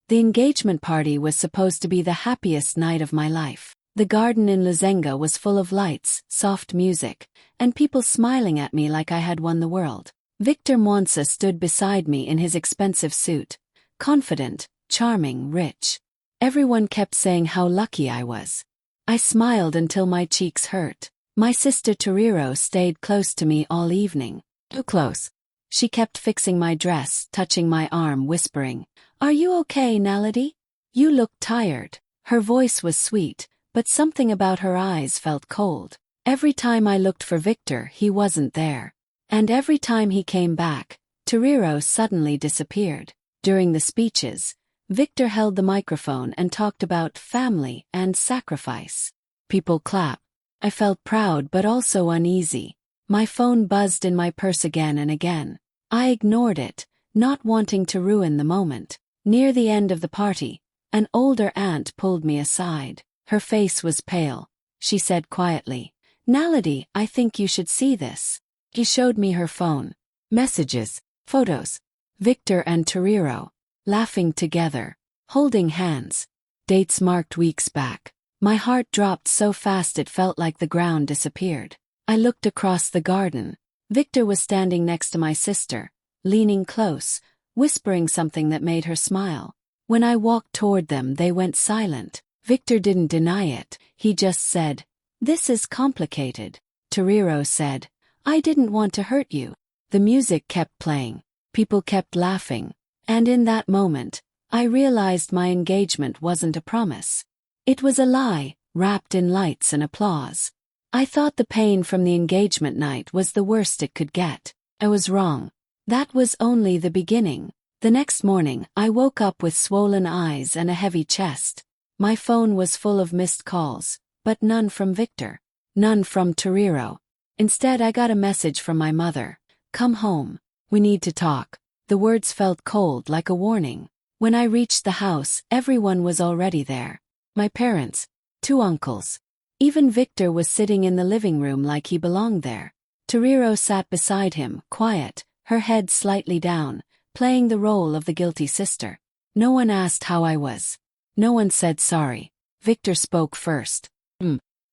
The engagement party was supposed to be the happiest night of my life. The garden in Luzenga was full of lights, soft music, and people smiling at me like I had won the world. Victor Mwansa stood beside me in his expensive suit, confident, charming, rich. Everyone kept saying how lucky I was. I smiled until my cheeks hurt. My sister Toriro stayed close to me all evening. Too close. She kept fixing my dress, touching my arm, whispering, "Are you okay, Naledi? You look tired." Her voice was sweet, but something about her eyes felt cold. Every time I looked for Victor, he wasn't there. And every time he came back, Toriro suddenly disappeared. During the speeches, Victor held the microphone and talked about family and sacrifice. People clapped. I felt proud but also uneasy. My phone buzzed in my purse again and again. I ignored it, not wanting to ruin the moment. Near the end of the party, an older aunt pulled me aside. Her face was pale. She said quietly, "Naledi, I think you should see this." She showed me her phone. Messages, photos. Victor and Toriro, laughing together, holding hands. Dates marked weeks back. My heart dropped so fast it felt like the ground disappeared. I looked across the garden. Victor was standing next to my sister, leaning close, whispering something that made her smile. When I walked toward them, they went silent. Victor didn't deny it, he just said, "This is complicated." Toriro said, "I didn't want to hurt you." The music kept playing, people kept laughing, and in that moment, I realized my engagement wasn't a promise. It was a lie, wrapped in lights and applause. I thought the pain from the engagement night was the worst it could get. I was wrong. That was only the beginning. The next morning, I woke up with swollen eyes and a heavy chest. My phone was full of missed calls, but none from Victor. None from Toriro. Instead, I got a message from my mother. "Come home. We need to talk." The words felt cold, like a warning. When I reached the house, everyone was already there. My parents, 2 uncles. Even Victor was sitting in the living room like he belonged there. Toriro sat beside him, quiet, her head slightly down, playing the role of the guilty sister. No one asked how I was. No one said sorry. Victor spoke first.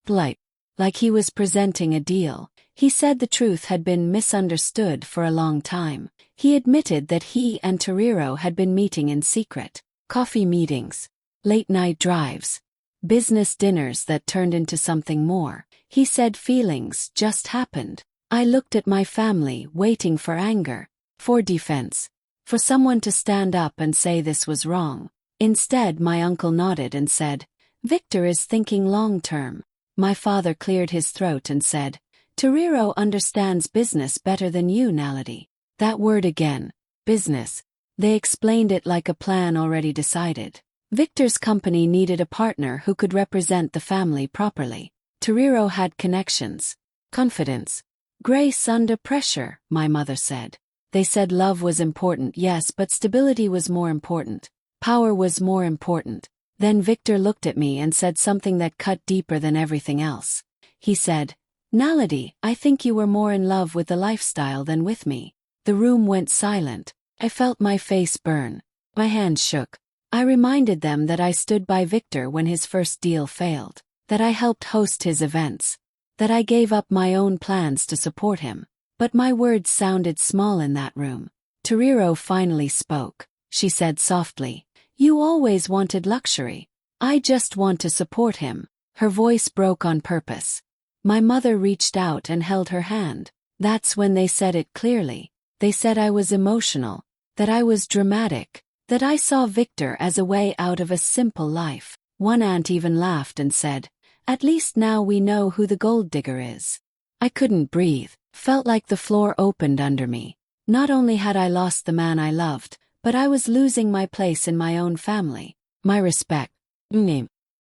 Polite. Like he was presenting a deal. He said the truth had been misunderstood for a long time. He admitted that he and Toriro had been meeting in secret. Coffee meetings. Late-night drives. Business dinners that turned into something more. He said feelings just happened. I looked at my family, waiting for anger. For defense. For someone to stand up and say this was wrong. Instead, my uncle nodded and said, "Victor is thinking long-term." My father cleared his throat and said, "Toriro understands business better than you, Naledi." That word again. Business. They explained it like a plan already decided. Victor's company needed a partner who could represent the family properly. Toriro had connections. Confidence. Grace under pressure, my mother said. They said love was important, yes, but stability was more important. Power was more important. Then Victor looked at me and said something that cut deeper than everything else. He said, "Naledi, I think you were more in love with the lifestyle than with me." The room went silent. I felt my face burn. My hands shook. I reminded them that I stood by Victor when his first deal failed, that I helped host his events, that I gave up my own plans to support him. But my words sounded small in that room. Toriro finally spoke. She said softly, "You always wanted luxury. I just want to support him." Her voice broke on purpose. My mother reached out and held her hand. That's when they said it clearly. They said I was emotional, that I was dramatic, that I saw Victor as a way out of a simple life. One aunt even laughed and said, "At least now we know who the gold digger is." I couldn't breathe, felt like the floor opened under me. Not only had I lost the man I loved, but I was losing my place in my own family, my respect.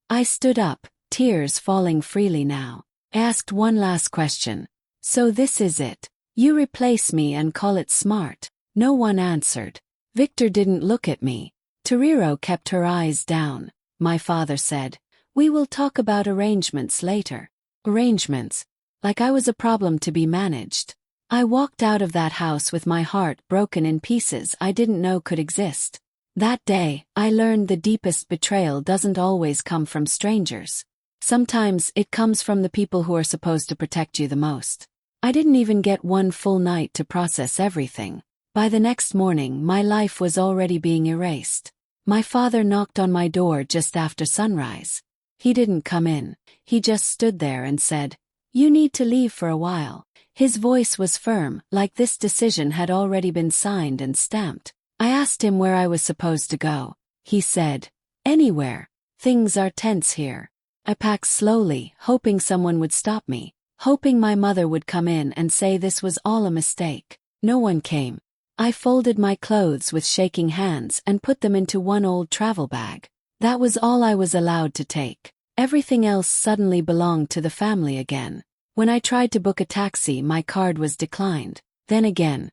I stood up, tears falling freely now. I asked one last question. "So this is it? You replace me and call it smart?" No one answered. Victor didn't look at me. Toriro kept her eyes down. My father said, "We will talk about arrangements later." Arrangements. Like I was a problem to be managed. I walked out of that house with my heart broken in pieces I didn't know could exist. That day, I learned the deepest betrayal doesn't always come from strangers. Sometimes it comes from the people who are supposed to protect you the most. I didn't even get one full night to process everything. By the next morning, my life was already being erased. My father knocked on my door just after sunrise. He didn't come in. He just stood there and said, "You need to leave for a while." His voice was firm, like this decision had already been signed and stamped. I asked him where I was supposed to go. He said, "Anywhere. Things are tense here." I packed slowly, hoping someone would stop me, hoping my mother would come in and say this was all a mistake. No one came. I folded my clothes with shaking hands and put them into one old travel bag. That was all I was allowed to take. Everything else suddenly belonged to the family again. When I tried to book a taxi, my card was declined. Then again.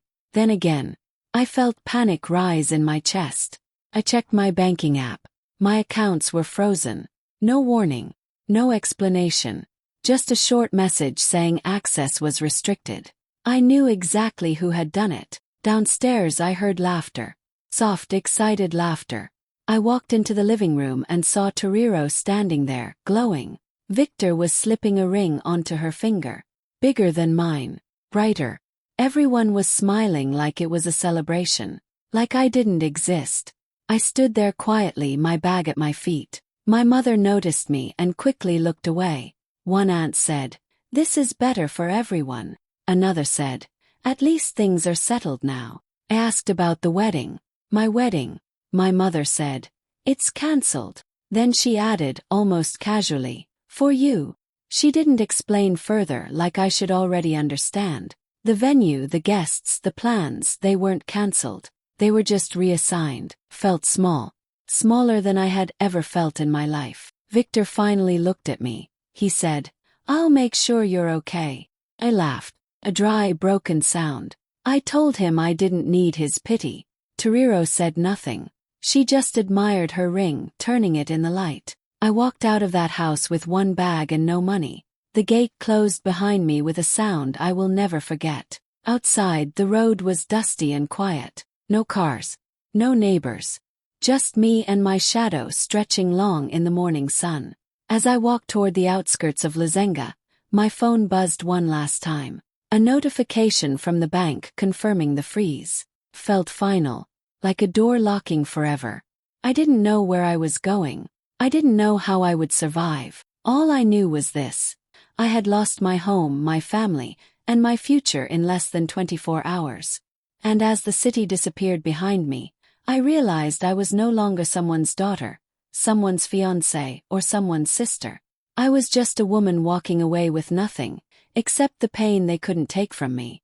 I felt panic rise in my chest. I checked my banking app. My accounts were frozen. No warning. No explanation. Just a short message saying access was restricted. I knew exactly who had done it. Downstairs I heard laughter. Soft, excited laughter. I walked into the living room and saw Toriro standing there, glowing. Victor was slipping a ring onto her finger. Bigger than mine. Brighter. Everyone was smiling like it was a celebration. Like I didn't exist. I stood there quietly, my bag at my feet. My mother noticed me and quickly looked away. One aunt said, "This is better for everyone." Another said, "At least things are settled now." I asked about the wedding. My wedding. My mother said, "It's cancelled." Then she added, almost casually, "For you." She didn't explain further, like I should already understand. The venue, the guests, the plans, they weren't cancelled. They were just reassigned. Felt small. Smaller than I had ever felt in my life. Victor finally looked at me. He said, "I'll make sure you're okay." I laughed. A dry, broken sound. I told him I didn't need his pity. Toriro said nothing. She just admired her ring, turning it in the light. I walked out of that house with one bag and no money. The gate closed behind me with a sound I will never forget. Outside, the road was dusty and quiet. No cars. No neighbors. Just me and my shadow stretching long in the morning sun. As I walked toward the outskirts of Lizenga, my phone buzzed one last time. A notification from the bank confirming the freeze. Felt final. Like a door locking forever. I didn't know where I was going. I didn't know how I would survive. All I knew was this. I had lost my home, my family, and my future in less than 24 hours. And as the city disappeared behind me, I realized I was no longer someone's daughter, someone's fiancé, or someone's sister. I was just a woman walking away with nothing, except the pain they couldn't take from me.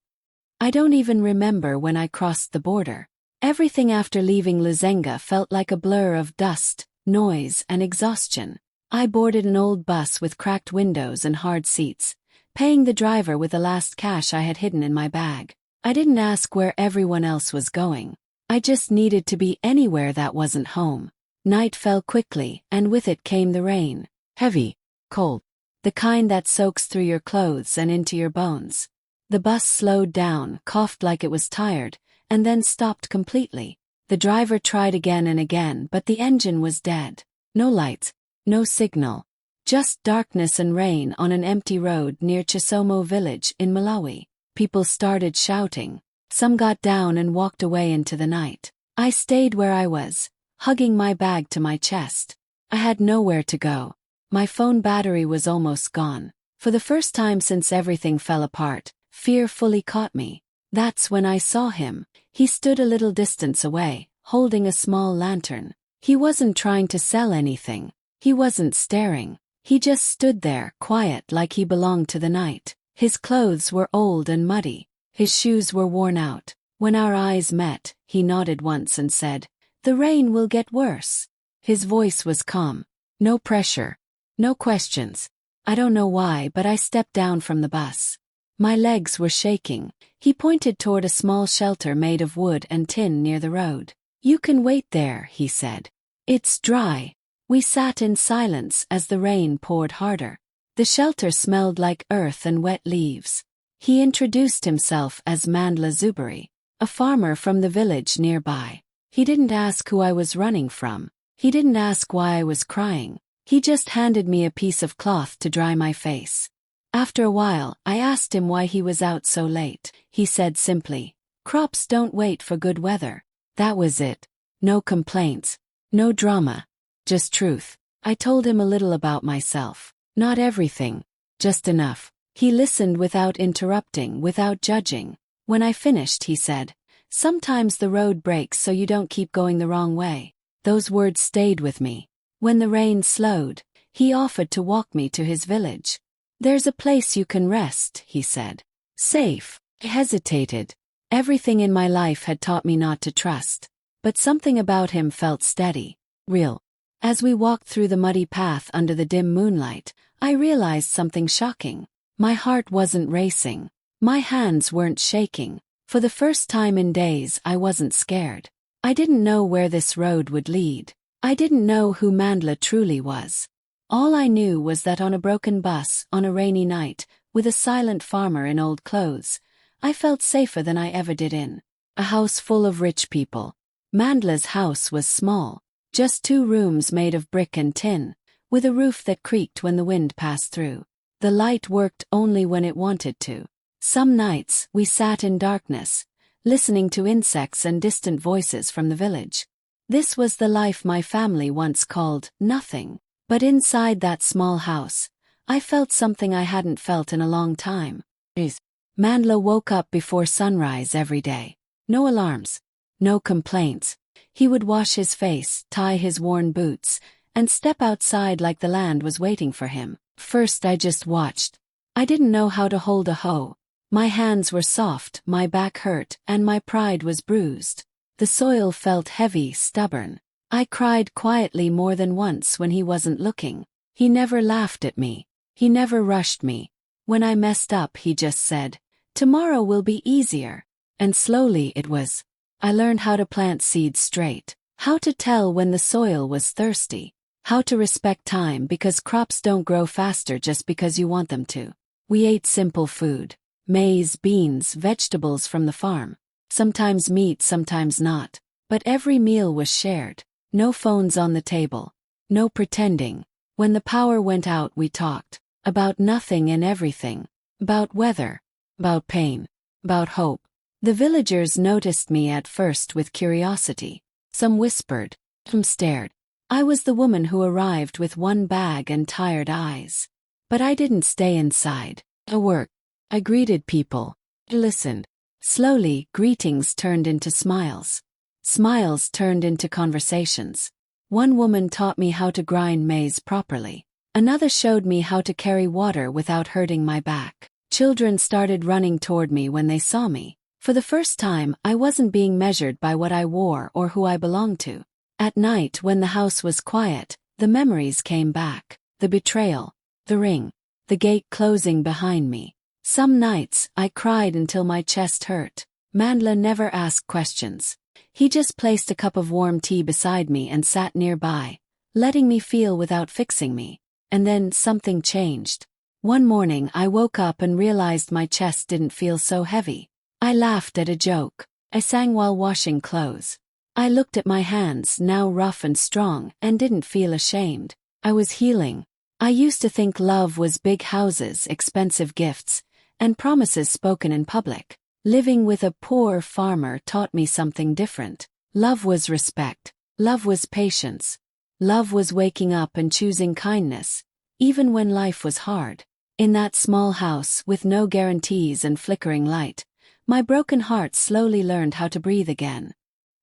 I don't even remember when I crossed the border. Everything after leaving Lizenga felt like a blur of dust, noise, and exhaustion. I boarded an old bus with cracked windows and hard seats, paying the driver with the last cash I had hidden in my bag. I didn't ask where everyone else was going. I just needed to be anywhere that wasn't home. Night fell quickly, and with it came the rain. Heavy, cold. The kind that soaks through your clothes and into your bones. The bus slowed down, coughed like it was tired, and then stopped completely. The driver tried again and again, but the engine was dead. No lights, no signal. Just darkness and rain on an empty road near Chisomo village in Malawi. People started shouting. Some got down and walked away into the night. I stayed where I was, hugging my bag to my chest. I had nowhere to go. My phone battery was almost gone. For the first time since everything fell apart, fear fully caught me. That's when I saw him. He stood a little distance away, holding a small lantern. He wasn't trying to sell anything. He wasn't staring. He just stood there, quiet like he belonged to the night. His clothes were old and muddy. His shoes were worn out. When our eyes met, he nodded once and said, "The rain will get worse." His voice was calm. No pressure. No questions. I don't know why, but I stepped down from the bus. My legs were shaking. He pointed toward a small shelter made of wood and tin near the road. "You can wait there," he said. "It's dry." We sat in silence as the rain poured harder. The shelter smelled like earth and wet leaves. He introduced himself as Mandla Zuberi, a farmer from the village nearby. He didn't ask who I was running from. He didn't ask why I was crying. He just handed me a piece of cloth to dry my face. After a while, I asked him why he was out so late. He said simply, "Crops don't wait for good weather." That was it. No complaints. No drama. Just truth. I told him a little about myself. Not everything. Just enough. He listened without interrupting, without judging. When I finished, he said, "Sometimes the road breaks so you don't keep going the wrong way." Those words stayed with me. When the rain slowed, he offered to walk me to his village. "There's a place you can rest," he said. "Safe." I hesitated. Everything in my life had taught me not to trust. But something about him felt steady, real. As we walked through the muddy path under the dim moonlight, I realized something shocking. My heart wasn't racing. My hands weren't shaking. For the first time in days, I wasn't scared. I didn't know where this road would lead. I didn't know who Mandla truly was. All I knew was that on a broken bus, on a rainy night, with a silent farmer in old clothes, I felt safer than I ever did in a house full of rich people. Mandla's house was small, just 2 rooms made of brick and tin, with a roof that creaked when the wind passed through. The light worked only when it wanted to. Some nights, we sat in darkness, listening to insects and distant voices from the village. This was the life my family once called nothing. But inside that small house, I felt something I hadn't felt in a long time. Mandla woke up before sunrise every day. No alarms. No complaints. He would wash his face, tie his worn boots, and step outside like the land was waiting for him. First I just watched. I didn't know how to hold a hoe. My hands were soft, my back hurt, and my pride was bruised. The soil felt heavy, stubborn. I cried quietly more than once when he wasn't looking. He never laughed at me. He never rushed me. When I messed up, he just said, "Tomorrow will be easier." And slowly it was. I learned how to plant seeds straight, how to tell when the soil was thirsty, how to respect time because crops don't grow faster just because you want them to. We ate simple food. Maize, beans, vegetables from the farm. Sometimes meat, sometimes not. But every meal was shared. No phones on the table. No pretending. When the power went out, we talked. About nothing and everything. About weather. About pain. About hope. The villagers noticed me at first with curiosity. Some whispered. Some stared. I was the woman who arrived with one bag and tired eyes. But I didn't stay inside. I worked. I greeted people. I listened. Slowly, greetings turned into smiles. Smiles turned into conversations. One woman taught me how to grind maize properly. Another showed me how to carry water without hurting my back. Children started running toward me when they saw me. For the first time, I wasn't being measured by what I wore or who I belonged to. At night, when the house was quiet, the memories came back. The betrayal. The ring. The gate closing behind me. Some nights, I cried until my chest hurt. Mandla never asked questions. He just placed a cup of warm tea beside me and sat nearby, letting me feel without fixing me. And then something changed. One morning I woke up and realized my chest didn't feel so heavy. I laughed at a joke. I sang while washing clothes. I looked at my hands, now rough and strong, and didn't feel ashamed. I was healing. I used to think love was big houses, expensive gifts, and promises spoken in public. Living with a poor farmer taught me something different. Love was respect. Love was patience. Love was waking up and choosing kindness, even when life was hard. In that small house, with no guarantees and flickering light, my broken heart slowly learned how to breathe again.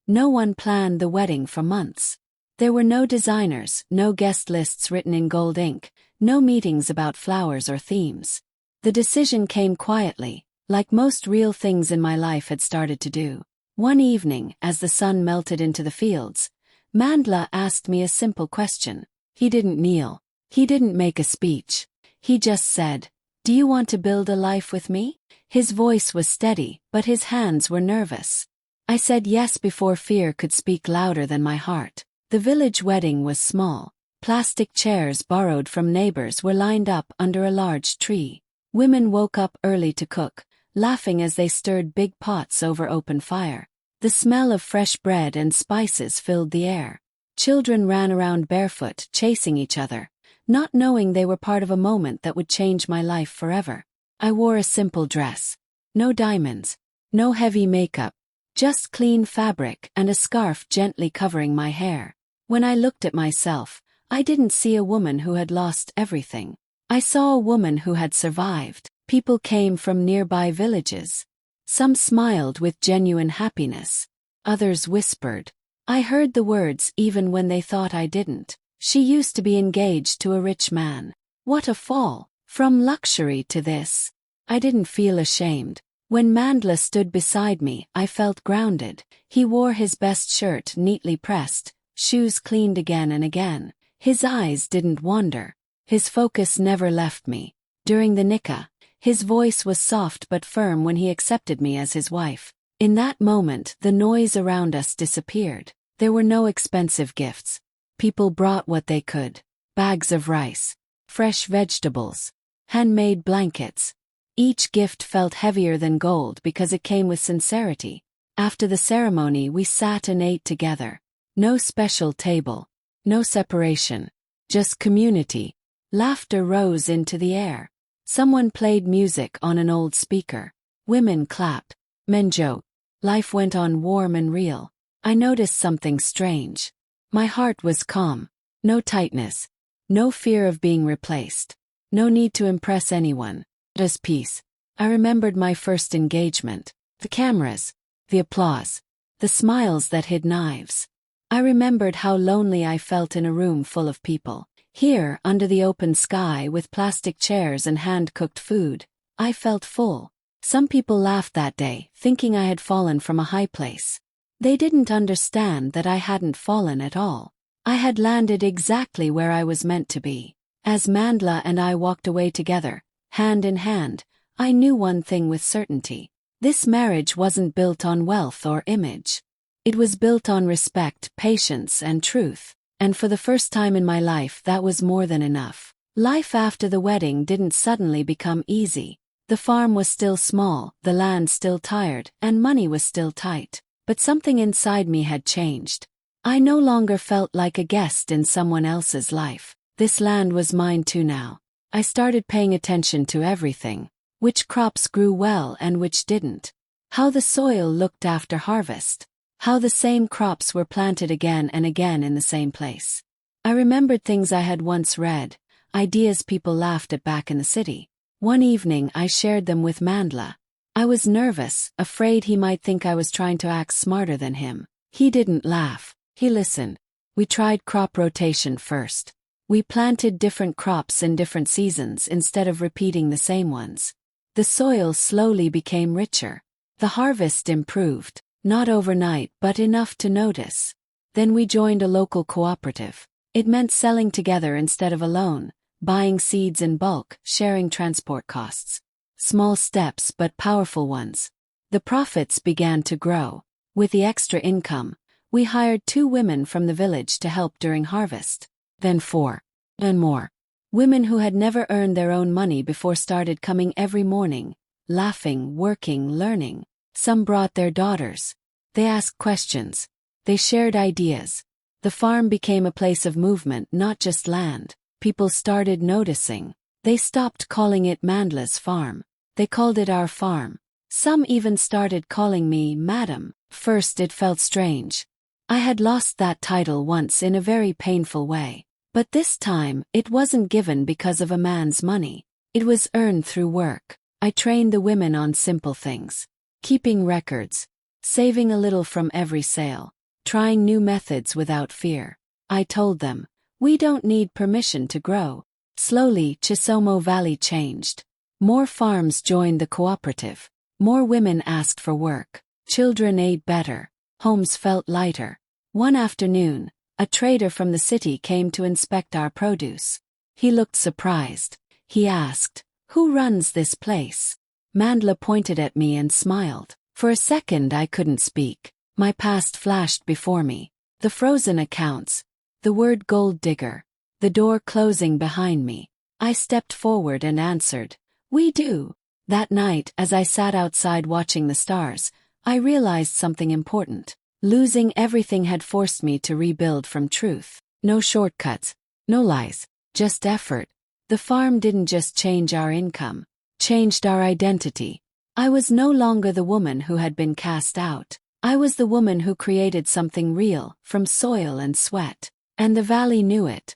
No one planned the wedding for months. There were no designers, no guest lists written in gold ink, no meetings about flowers or themes. The decision came quietly, like most real things in my life had started to do. One evening, as the sun melted into the fields, Mandla asked me a simple question. He didn't kneel. He didn't make a speech. He just said, "Do you want to build a life with me?" His voice was steady, but his hands were nervous. I said yes before fear could speak louder than my heart. The village wedding was small. Plastic chairs borrowed from neighbors were lined up under a large tree. Women woke up early to cook, laughing as they stirred big pots over open fire. The smell of fresh bread and spices filled the air. Children ran around barefoot, chasing each other, not knowing they were part of a moment that would change my life forever. I wore a simple dress. No diamonds, no heavy makeup, just clean fabric and a scarf gently covering my hair. When I looked at myself, I didn't see a woman who had lost everything. I saw a woman who had survived. People came from nearby villages. Some smiled with genuine happiness. Others whispered. I heard the words even when they thought I didn't. She used to be engaged to a rich man. What a fall! From luxury to this. I didn't feel ashamed. When Mandla stood beside me, I felt grounded. He wore his best shirt neatly pressed, shoes cleaned again and again. His eyes didn't wander. His focus never left me. During the nikah, his voice was soft but firm when he accepted me as his wife. In that moment, the noise around us disappeared. There were no expensive gifts. People brought what they could. Bags of rice, fresh vegetables, handmade blankets. Each gift felt heavier than gold because it came with sincerity. After the ceremony, we sat and ate together. No special table, no separation, just community. Laughter rose into the air. Someone played music on an old speaker. Women clapped, men joked. Life went on warm and real. I noticed something strange. My heart was calm. No tightness. No fear of being replaced. No need to impress anyone. Just peace. I remembered my first engagement. The cameras. The applause. The smiles that hid knives. I remembered how lonely I felt in a room full of people. Here, under the open sky with plastic chairs and hand-cooked food, I felt full. Some people laughed that day, thinking I had fallen from a high place. They didn't understand that I hadn't fallen at all. I had landed exactly where I was meant to be. As Mandla and I walked away together, hand in hand, I knew one thing with certainty. This marriage wasn't built on wealth or image. It was built on respect, patience, and truth. And for the first time in my life, that was more than enough. Life after the wedding didn't suddenly become easy. The farm was still small, the land still tired, and money was still tight. But something inside me had changed. I no longer felt like a guest in someone else's life. This land was mine too now. I started paying attention to everything. Which crops grew well and which didn't. How the soil looked after harvest. How the same crops were planted again and again in the same place. I remembered things I had once read, ideas people laughed at back in the city. One evening I shared them with Mandla. I was nervous, afraid he might think I was trying to act smarter than him. He didn't laugh. He listened. We tried crop rotation first. We planted different crops in different seasons instead of repeating the same ones. The soil slowly became richer. The harvest improved. Not overnight, but enough to notice. Then we joined a local cooperative. It meant selling together instead of alone, buying seeds in bulk, sharing transport costs. Small steps but powerful ones. The profits began to grow. With the extra income, we hired 2 women from the village to help during harvest. Then 4. And more. Women who had never earned their own money before started coming every morning, laughing, working, learning. Some brought their daughters. They asked questions. They shared ideas. The farm became a place of movement, not just land. People started noticing. They stopped calling it Mandla's farm. They called it our farm. Some even started calling me Madam. First it felt strange. I had lost that title once in a very painful way. But this time, it wasn't given because of a man's money. It was earned through work. I trained the women on simple things. Keeping records, saving a little from every sale, trying new methods without fear. I told them, we don't need permission to grow. Slowly, Chisomo Valley changed. More farms joined the cooperative. More women asked for work. Children ate better. Homes felt lighter. One afternoon, a trader from the city came to inspect our produce. He looked surprised. He asked, "Who runs this place?" Mandla pointed at me and smiled. For a second I couldn't speak. My past flashed before me. The frozen accounts. The word gold digger. The door closing behind me. I stepped forward and answered, "We do." That night, as I sat outside watching the stars, I realized something important. Losing everything had forced me to rebuild from truth. No shortcuts, no lies, just effort. The farm didn't just change our income, changed our identity. I was no longer the woman who had been cast out. I was the woman who created something real, from soil and sweat. And the valley knew it.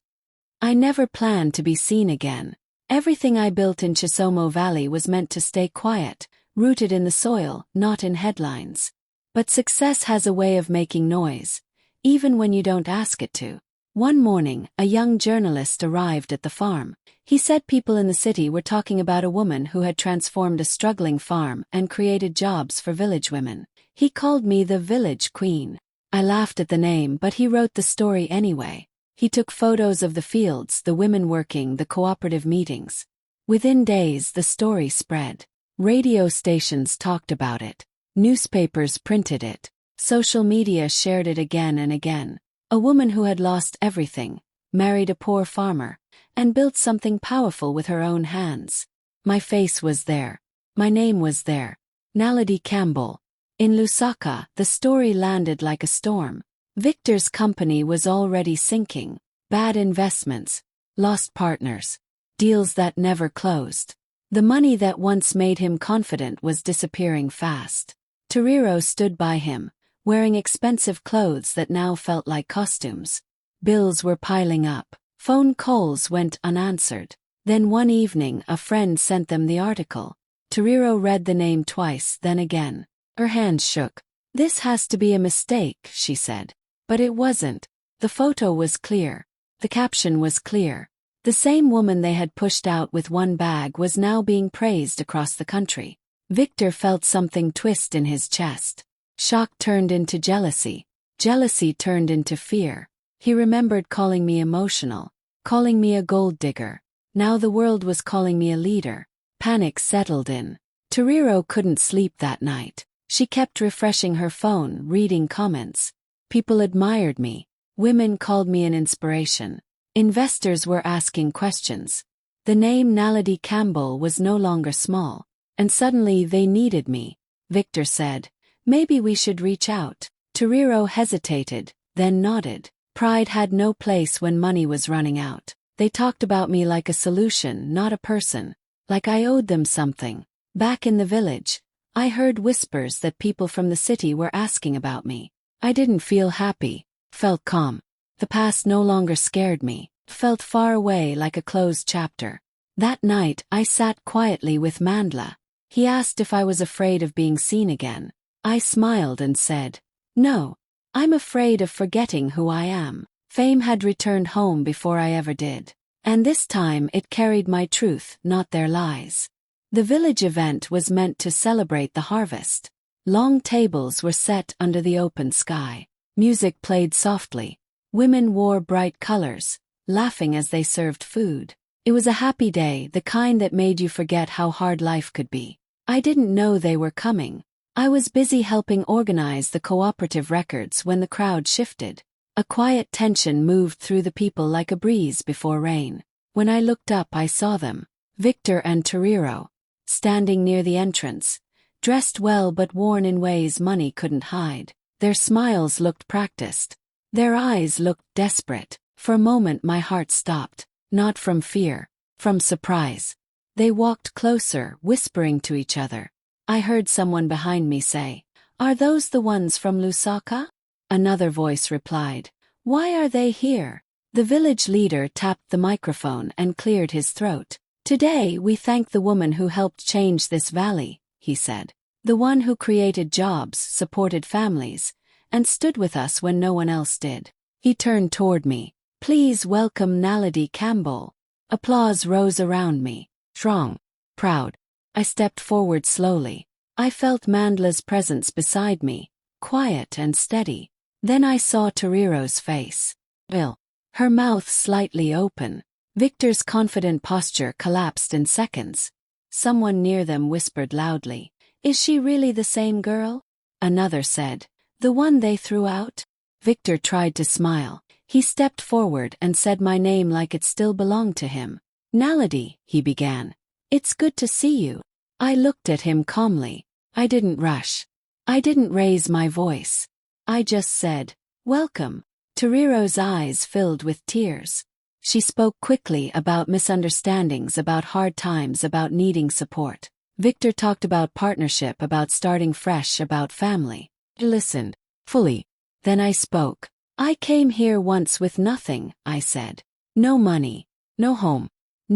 I never planned to be seen again. Everything I built in Chisomo Valley was meant to stay quiet, rooted in the soil, not in headlines. But success has a way of making noise, even when you don't ask it to. One morning, a young journalist arrived at the farm. He said people in the city were talking about a woman who had transformed a struggling farm and created jobs for village women. He called me the village queen. I laughed at the name, but he wrote the story anyway. He took photos of the fields, the women working, the cooperative meetings. Within days, the story spread. Radio stations talked about it. Newspapers printed it. Social media shared it again and again. A woman who had lost everything, married a poor farmer, and built something powerful with her own hands. My face was there. My name was there. Naledi Campbell. In Lusaka, the story landed like a storm. Victor's company was already sinking. Bad investments, lost partners, deals that never closed. The money that once made him confident was disappearing fast. Toriro stood by him, wearing expensive clothes that now felt like costumes. Bills were piling up. Phone calls went unanswered. Then one evening a friend sent them the article. Toriro read the name twice, then again. Her hands shook. "This has to be a mistake," she said. But it wasn't. The photo was clear. The caption was clear. The same woman they had pushed out with one bag was now being praised across the country. Victor felt something twist in his chest. Shock turned into jealousy. Jealousy turned into fear. He remembered calling me emotional, calling me a gold digger. Now the world was calling me a leader. Panic settled in. Toriro couldn't sleep that night. She kept refreshing her phone, reading comments. People admired me. Women called me an inspiration. Investors were asking questions. The name Naledi Campbell was no longer small. And suddenly they needed me. Victor said, "Maybe we should reach out." Toriro hesitated, then nodded. Pride had no place when money was running out. They talked about me like a solution, not a person. Like I owed them something. Back in the village, I heard whispers that people from the city were asking about me. I didn't feel happy, felt calm. The past no longer scared me, felt far away like a closed chapter. That night I sat quietly with Mandla. He asked if I was afraid of being seen again. I smiled and said, "No, I'm afraid of forgetting who I am." Fame had returned home before I ever did. And this time it carried my truth, not their lies. The village event was meant to celebrate the harvest. Long tables were set under the open sky. Music played softly. Women wore bright colors, laughing as they served food. It was a happy day, the kind that made you forget how hard life could be. I didn't know they were coming. I was busy helping organize the cooperative records when the crowd shifted. A quiet tension moved through the people like a breeze before rain. When I looked up I saw them, Victor and Toriro, standing near the entrance, dressed well but worn in ways money couldn't hide. Their smiles looked practiced. Their eyes looked desperate. For a moment my heart stopped, not from fear, from surprise. They walked closer, whispering to each other. I heard someone behind me say, "Are those the ones from Lusaka?" Another voice replied, "Why are they here?" The village leader tapped the microphone and cleared his throat. "Today we thank the woman who helped change this valley," he said. "The one who created jobs, supported families, and stood with us when no one else did." He turned toward me. "Please welcome Naledi Campbell." Applause rose around me. Strong, proud. I stepped forward slowly. I felt Mandla's presence beside me, quiet and steady. Then I saw Toriro's face. Ill. Her mouth slightly open. Victor's confident posture collapsed in seconds. Someone near them whispered loudly, "Is she really the same girl?" Another said, "The one they threw out?" Victor tried to smile. He stepped forward and said my name like it still belonged to him. "Naledi," he began. "It's good to see you." I looked at him calmly. I didn't rush. I didn't raise my voice. I just said, "Welcome." Toriro's eyes filled with tears. She spoke quickly about misunderstandings, about hard times, about needing support. Victor talked about partnership, about starting fresh, about family. I listened fully. Then I spoke. "I came here once with nothing," I said. "No money, no home,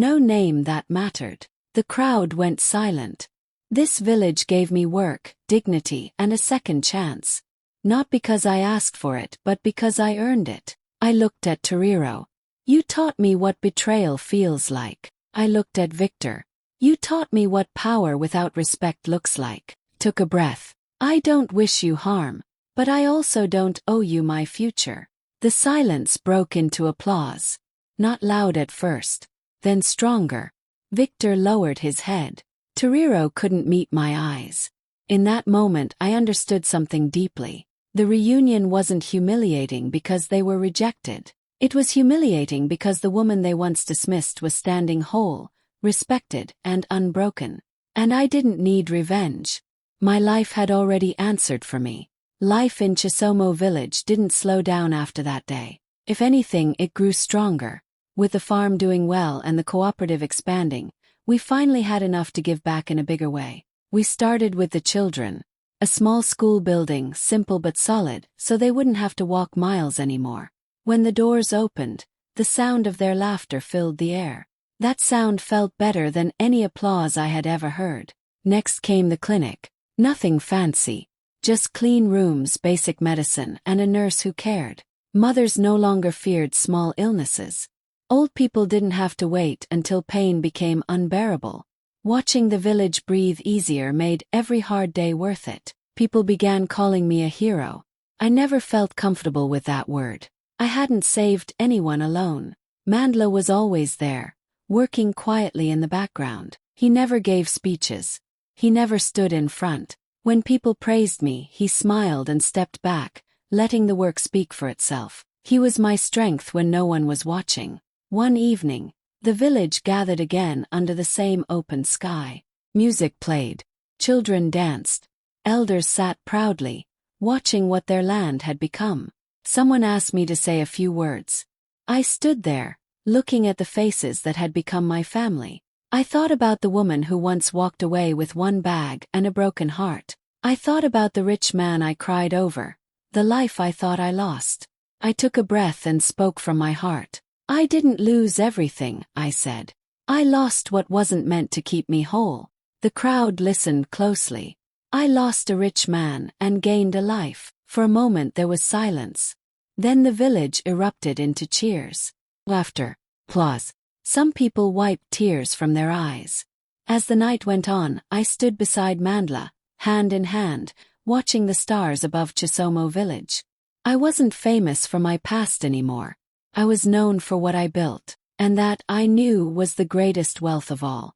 no name that mattered." The crowd went silent. This village gave me work, dignity, and a second chance. Not because I asked for it, but because I earned it. I looked at Toriro. "You taught me what betrayal feels like." I looked at Victor. "You taught me what power without respect looks like." Took a breath. "I don't wish you harm, but I also don't owe you my future." The silence broke into applause. Not loud at first, then stronger. Victor lowered his head. Toriro couldn't meet my eyes. In that moment I understood something deeply. The reunion wasn't humiliating because they were rejected. It was humiliating because the woman they once dismissed was standing whole, respected, and unbroken. And I didn't need revenge. My life had already answered for me. Life in Chisomo village didn't slow down after that day. If anything, it grew stronger. With the farm doing well and the cooperative expanding, we finally had enough to give back in a bigger way. We started with the children. A small school building, simple but solid, so they wouldn't have to walk miles anymore. When the doors opened, the sound of their laughter filled the air. That sound felt better than any applause I had ever heard. Next came the clinic. Nothing fancy. Just clean rooms, basic medicine, and a nurse who cared. Mothers no longer feared small illnesses. Old people didn't have to wait until pain became unbearable. Watching the village breathe easier made every hard day worth it. People began calling me a hero. I never felt comfortable with that word. I hadn't saved anyone alone. Mandla was always there, working quietly in the background. He never gave speeches. He never stood in front. When people praised me, he smiled and stepped back, letting the work speak for itself. He was my strength when no one was watching. One evening, the village gathered again under the same open sky. Music played. Children danced. Elders sat proudly, watching what their land had become. Someone asked me to say a few words. I stood there, looking at the faces that had become my family. I thought about the woman who once walked away with one bag and a broken heart. I thought about the rich man I cried over, the life I thought I lost. I took a breath and spoke from my heart. "I didn't lose everything," I said. "I lost what wasn't meant to keep me whole." The crowd listened closely. I lost a rich man and gained a life. For a moment there was silence. Then the village erupted into cheers. Laughter. Applause. Some people wiped tears from their eyes. As the night went on, I stood beside Mandla, hand in hand, watching the stars above Chisomo village. I wasn't famous for my past anymore. I was known for what I built, and that, I knew, was the greatest wealth of all.